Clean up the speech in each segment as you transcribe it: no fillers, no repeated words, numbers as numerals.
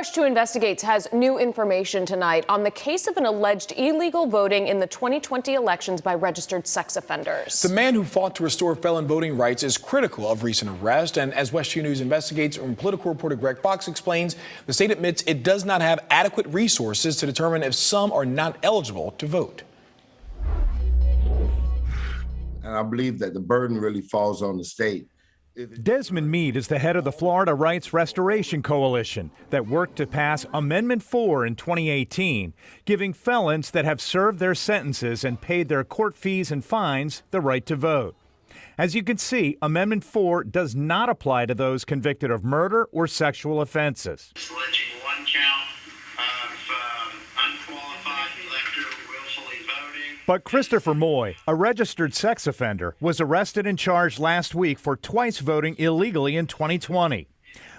WESH 2 Investigates has new information tonight on the case of an alleged illegal voting in the 2020 elections by registered sex offenders. The man who fought to restore felon voting rights is critical of recent arrest. And as WESH 2 News Investigates and political reporter Greg Fox explains, the state admits it does not have adequate resources to determine if some are not eligible to vote. And I believe that the burden really falls on the state. Desmond Meade is the head of the Florida Rights Restoration Coalition that worked to pass Amendment 4 in 2018, giving felons that have served their sentences and paid their court fees and fines the right to vote. As you can see, Amendment 4 does not apply to those convicted of murder or sexual offenses. Alleging one count of unqualified elector willfully voting. But Christopher Moy, a registered sex offender, was arrested and charged last week for twice voting illegally in 2020.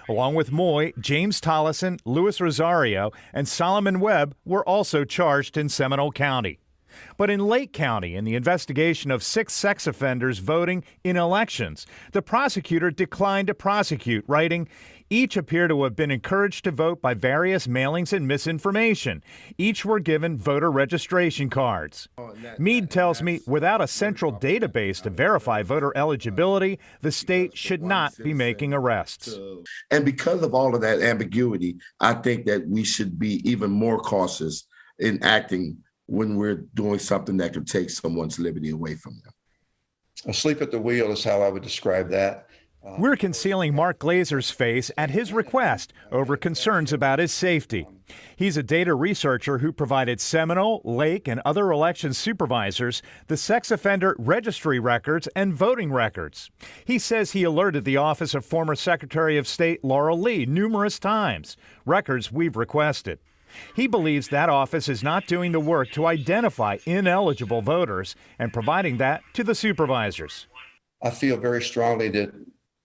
Along with Moy, James Tollison, Luis Rosario, and Solomon Webb were also charged in Seminole County. But in Lake County, in the investigation of 6 sex offenders voting in elections, the prosecutor declined to prosecute, writing, "Each appear to have been encouraged to vote by various mailings and misinformation. Each were given voter registration cards." Meade tells me without a central database to verify voter eligibility, the state should not be making arrests. And because of all of that ambiguity, I think that we should be even more cautious in acting when we're doing something that could take someone's liberty away from them. Asleep at the wheel is how I would describe that. We're concealing Mark Glazer's face at his request over concerns about his safety. He's a data researcher who provided Seminole, Lake, and other election supervisors the sex offender registry records and voting records. He says he alerted the office of former Secretary of State Laurel Lee numerous times, records we've requested. He believes that office is not doing the work to identify ineligible voters and providing that to the supervisors. I feel very strongly that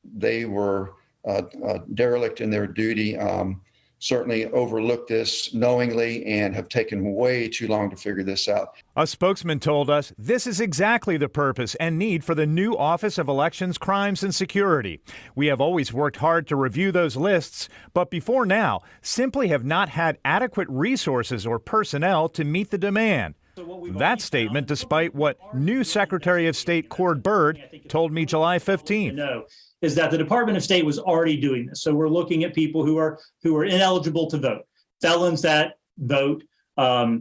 they were derelict in their duty, certainly overlooked this knowingly and have taken way too long to figure this out. A spokesman told us this is exactly the purpose and need for the new Office of Elections, Crimes and Security. We have always worked hard to review those lists, but before now simply have not had adequate resources or personnel to meet the demand. That statement despite what new Secretary of State Cord Byrd told me July 15th. No, is that the Department of State was already doing this. So we're looking at people who are ineligible to vote, felons that vote,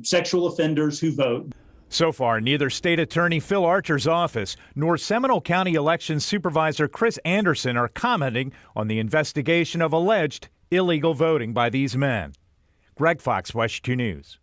sexual offenders who vote. So far, neither State Attorney Phil Archer's office nor Seminole County Elections Supervisor Chris Anderson are commenting on the investigation of alleged illegal voting by these men. Greg Fox, WESH 2 News.